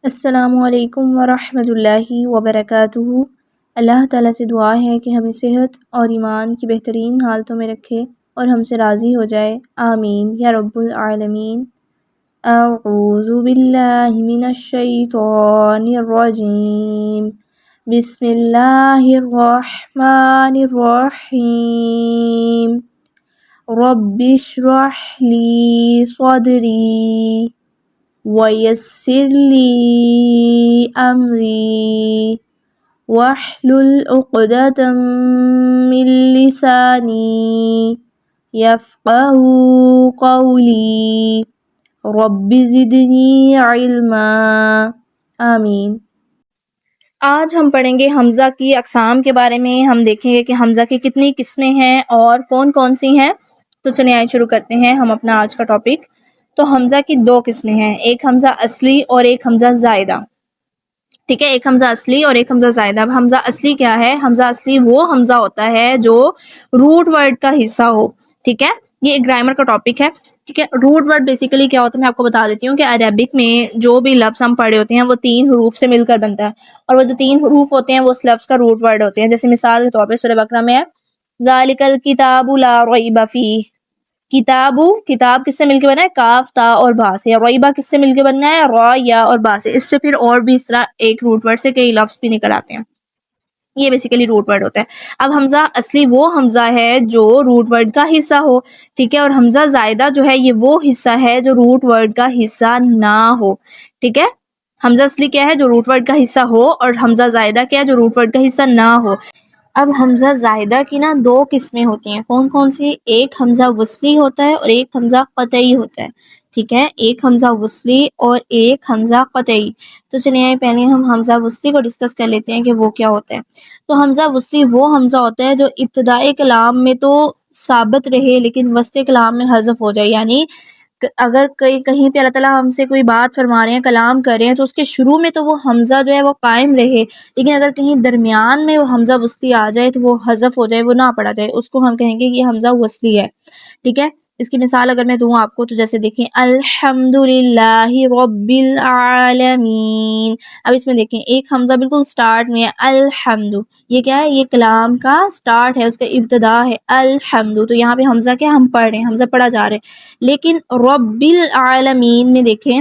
السلام علیکم ورحمۃ اللہ وبرکاتہ۔ اللہ تعالیٰ سے دعا ہے کہ ہمیں صحت اور ایمان کی بہترین حالتوں میں رکھے اور ہم سے راضی ہو جائے، آمین یا رب العالمین۔ اعوذ باللہ من الشیطان الرجیم، بسم اللہ الرحمن الرحیم، رب اشرح لی صدری وَيَسِّرْ لِي أَمْرِي وَاحْلُلْ عُقْدَةً مِّن لِّسَانِي يَفْقَهُوا قَوْلِي رَبِّ زِدْنِی عِلْمًا، آمین۔ آج ہم پڑھیں گے حمزہ کی اقسام کے بارے میں۔ ہم دیکھیں گے کہ حمزہ کی کتنی قسمیں ہیں اور کون کون سی ہیں۔ تو چلیں آئے شروع کرتے ہیں ہم اپنا آج کا ٹاپک۔ تو حمزہ کی دو قسمیں ہیں، ایک حمزہ اصلی اور ایک حمزہ زائدہ، ٹھیک ہے، ایک حمزہ اصلی اور ایک حمزہ زائدہ۔ اب حمزہ اصلی کیا ہے؟ حمزہ اصلی وہ حمزہ ہوتا ہے جو روٹ ورڈ کا حصہ ہو، ٹھیک ہے، یہ ایک گرامر کا ٹاپک ہے، ٹھیک ہے۔ روٹ ورڈ بیسیکلی کیا ہوتا ہے میں آپ کو بتا دیتی ہوں کہ عربک میں جو بھی لفظ ہم پڑھے ہوتے ہیں وہ 3 حروف سے مل کر بنتا ہے، اور وہ جو 3 حروف ہوتے ہیں وہ اس لفظ کا روٹ ورڈ ہوتے ہیں۔ جیسے مثال کے طور پہ سورہ بقرہ میں ہے ذالک الکتاب لا ریب فیہ، کتاب کس سے مل کے بنا ہے؟ کاف تا اور با سے۔ ریبہ کس سے مل کے بننا ہے؟ را یا اور با سے۔ اس سے پھر اور بھی اس طرح ایک روٹ ورڈ سے کئی لفظ بھی نکل آتے ہیں، یہ بیسیکلی روٹ ورڈ ہوتا ہے۔ اب حمزہ اصلی وہ حمزہ ہے جو روٹ ورڈ کا حصہ ہو، ٹھیک ہے، اور حمزہ زائدہ جو ہے یہ وہ حصہ ہے جو روٹ ورڈ کا حصہ نہ ہو، ٹھیک ہے۔ حمزہ اصلی کیا ہے؟ جو روٹ ورڈ کا حصہ ہو، اور حمزہ زائدہ کیا ہے؟ جو روٹ ورڈ کا حصہ نہ ہو۔ اب حمزہ زائدہ کی 2 قسمیں ہوتی ہیں، کون کون سی؟ ایک حمزہ وصلی ہوتا ہے اور ایک حمزہ قطعی ہوتا ہے، ٹھیک ہے، ایک حمزہ وصلی اور ایک حمزہ قطعی۔ تو چلیے پہلے ہم حمزہ وصلی کو ڈسکس کر لیتے ہیں کہ وہ کیا ہوتا ہے۔ تو حمزہ وصلی وہ حمزہ ہوتا ہے جو ابتدائی کلام میں تو ثابت رہے لیکن وسط کلام میں حذف ہو جائے، یعنی اگر کہیں پہ اللہ تعالیٰ ہم سے کوئی بات فرما رہے ہیں، کلام کر رہے ہیں، تو اس کے شروع میں تو وہ حمزہ جو ہے وہ قائم رہے، لیکن اگر کہیں درمیان میں وہ حمزہ وصلی آ جائے تو وہ حذف ہو جائے، وہ نہ پڑھا جائے، اس کو ہم کہیں گے کہ یہ حمزہ وصلی ہے، ٹھیک ہے۔ اس کی مثال اگر میں دوں آپ کو تو جیسے دیکھیں الحمدللہ رب العالمین۔ اب اس میں دیکھیں ایک حمزہ بالکل سٹارٹ میں ہے الحمد، یہ کیا ہے؟ یہ کلام کا سٹارٹ ہے، اس کا ابتدا ہے الحمد، تو یہاں پہ حمزہ کیا ہم پڑھ رہے ہیں، حمزہ پڑھا جا رہا ہے۔ لیکن رب العالمین میں دیکھیں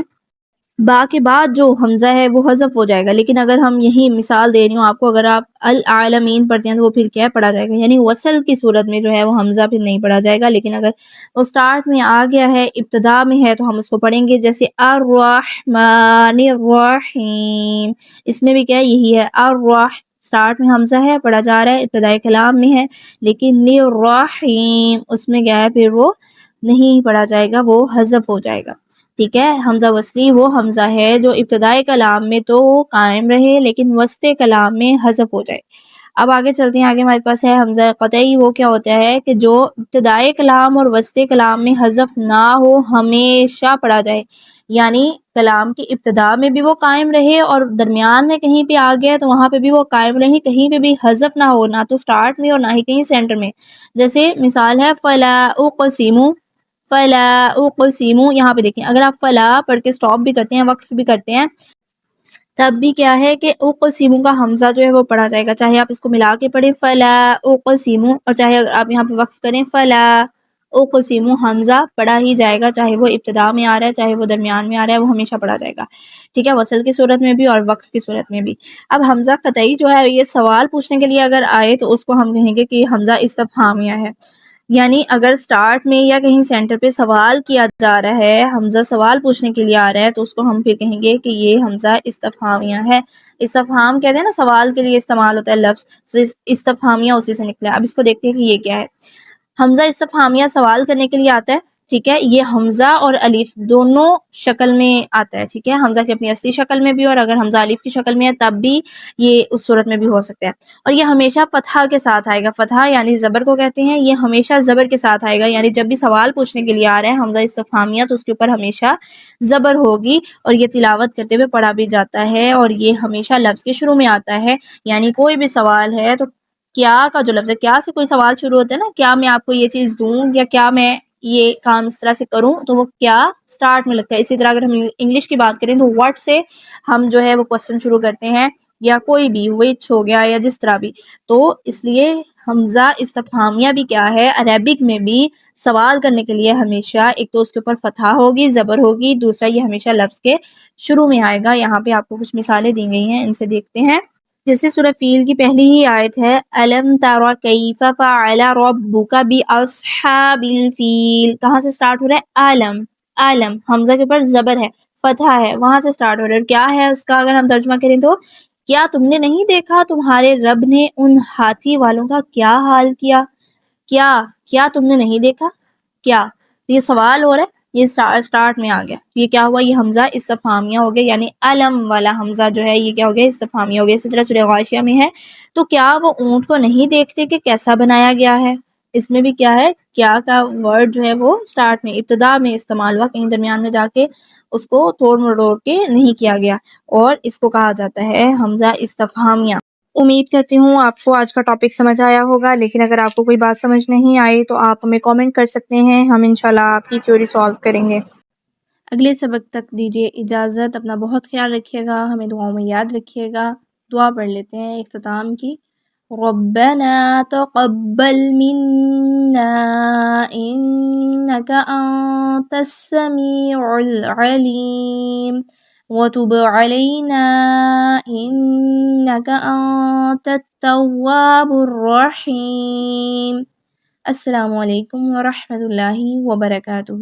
با کے بعد جو حمزہ ہے وہ حذف ہو جائے گا، لیکن اگر ہم یہی مثال دے رہی ہوں آپ کو، اگر آپ العالمین پڑھتے ہیں تو وہ پھر کیا پڑھا جائے گا، یعنی وصل کی صورت میں جو ہے وہ حمزہ پھر نہیں پڑھا جائے گا، لیکن اگر وہ سٹارٹ میں آ گیا ہے، ابتدا میں ہے، تو ہم اس کو پڑھیں گے۔ جیسے الرحمن الرحیم، اس میں بھی کیا ہے؟ یہی ہے سٹارٹ میں حمزہ ہے، پڑھا جا رہا ہے، ابتدائی کلام میں ہے، لیکن الرحیم اس میں کیا ہے؟ پھر وہ نہیں پڑھا جائے گا، وہ حذف ہو جائے گا، ٹھیک ہے۔ حمزہ وصلی وہ حمزہ ہے جو ابتدائی کلام میں تو قائم رہے لیکن وسط کلام میں حذف ہو جائے۔ اب آگے چلتے ہیں، آگے ہمارے پاس ہے حمزہ قطعی۔ وہ کیا ہوتا ہے کہ جو ابتدائی کلام اور وسط کلام میں حذف نہ ہو، ہمیشہ پڑھا جائے، یعنی کلام کی ابتدا میں بھی وہ قائم رہے اور درمیان میں کہیں پہ آ گیا تو وہاں پہ بھی وہ قائم رہے، کہیں پہ بھی حذف نہ ہو، نہ تو سٹارٹ میں اور نہ ہی کہیں سینٹر میں۔ جیسے مثال ہے فلا اقسم، فلا اقسم، یہاں پہ دیکھیں اگر آپ فلا پڑھ کے سٹاپ بھی کرتے ہیں، وقف بھی کرتے ہیں، تب بھی کیا ہے کہ اقسم کا حمزہ جو ہے وہ پڑھا جائے گا، چاہے آپ اس کو ملا کے پڑھیں فلا اقسم، اور چاہے اگر آپ یہاں پہ وقف کریں فلا اقسم، حمزہ پڑھا ہی جائے گا، چاہے وہ ابتدا میں آ رہا ہے چاہے وہ درمیان میں آ رہا ہے، وہ ہمیشہ پڑھا جائے گا، ٹھیک ہے، وصل کی صورت میں بھی اور وقف کی صورت میں بھی۔ اب حمزہ قطعی جو ہے یہ سوال پوچھنے کے لیے اگر آئے تو اس کو ہم کہیں گے کہ حمزہ استفہامیہ ہے، یعنی اگر سٹارٹ میں یا کہیں سینٹر پہ سوال کیا جا رہا ہے، حمزہ سوال پوچھنے کے لیے آ رہا ہے، تو اس کو ہم پھر کہیں گے کہ یہ حمزہ استفہامیہ ہے۔ استفہام کہتے ہیں نا، سوال کے لیے استعمال ہوتا ہے لفظ، تو استفہامیہ اسی سے نکلا ہے۔ اب اس کو دیکھتے ہیں کہ یہ کیا ہے۔ حمزہ استفہامیہ سوال کرنے کے لیے آتا ہے، ٹھیک ہے، یہ حمزہ اور الف دونوں شکل میں آتا ہے، ٹھیک ہے، حمزہ کی اپنی اصلی شکل میں بھی، اور اگر حمزہ الف کی شکل میں ہے تب بھی یہ اس صورت میں بھی ہو سکتا ہے، اور یہ ہمیشہ فتحہ کے ساتھ آئے گا۔ فتحہ یعنی زبر کو کہتے ہیں، یہ ہمیشہ زبر کے ساتھ آئے گا، یعنی جب بھی سوال پوچھنے کے لیے آ رہا ہے حمزہ استفہامیہ تو اس کے اوپر ہمیشہ زبر ہوگی، اور یہ تلاوت کرتے ہوئے پڑھا بھی جاتا ہے، اور یہ ہمیشہ لفظ کے شروع میں آتا ہے، یعنی کوئی بھی سوال ہے تو کیا کا جو لفظ ہے، کیا سے کوئی سوال شروع ہوتا ہے نا، کیا میں آپ کو یہ چیز دوں، یا کیا میں یہ کام اس طرح سے کروں تو وہ کیا اسٹارٹ میں لگتا ہے. اسی طرح اگر ہم انگلش کی بات کریں تو وٹ سے ہم جو ہے وہ کوشچن شروع کرتے ہیں, یا کوئی بھی وچ ہو گیا یا جس طرح بھی. تو اس لیے حمزہ استفہامیہ بھی کیا ہے, عربک میں بھی سوال کرنے کے لیے ہمیشہ ایک تو اس کے اوپر فتحہ ہوگی, زبر ہوگی, دوسرا یہ ہمیشہ لفظ کے شروع میں آئے گا. یہاں پہ آپ کو کچھ مثالیں دی گئی ہیں, ان سے دیکھتے ہیں. جیسے سورہ فیل کی پہلی ہی آیت ہے الم تر کیف فعل ربک باصحاب الفیل. کہاں سے سٹارٹ ہو رہا ہے؟ علم. علم حمزہ کے اوپر زبر ہے, فتحہ ہے, وہاں سے سٹارٹ ہو رہا ہے. کیا ہے اس کا اگر ہم ترجمہ کریں تو کیا تم نے نہیں دیکھا تمہارے رب نے ان ہاتھی والوں کا کیا حال کیا. کیا تم نے نہیں دیکھا کیا, یہ سوال ہو رہا ہے, یہ سٹارٹ میں آ گیا. یہ کیا ہوا, یہ حمزہ استفہامیہ ہو گیا, یعنی علم والا حمزہ جو ہے یہ کیا ہو گیا, استفہامیہ ہو گیا. اسی طرح سورہ غاشیہ میں ہے تو کیا وہ اونٹ کو نہیں دیکھتے کہ کیسا بنایا گیا ہے. اس میں بھی کیا ہے, کیا کا ورڈ جو ہے وہ سٹارٹ میں ابتدا میں استعمال ہوا, کہیں درمیان میں جا کے اس کو توڑ مروڑ کے نہیں کیا گیا, اور اس کو کہا جاتا ہے حمزہ استفہامیہ. امید کرتی ہوں آپ کو آج کا ٹاپک سمجھ آیا ہوگا, لیکن اگر آپ کو کوئی بات سمجھ نہیں آئی تو آپ ہمیں کامنٹ کر سکتے ہیں, ہم انشاءاللہ آپ کی کیوری سالو کریں گے. اگلے سبق تک دیجیے اجازت, اپنا بہت خیال رکھیے گا, ہمیں دعاؤں میں یاد رکھیے گا. دعا پڑھ لیتے ہیں اختتام کی. ربنا تقبل منا انك انت السميع العليم وتب علينا انك انت التواب الرحيم. السلام علیکم ورحمۃ اللہ وبرکاتہ.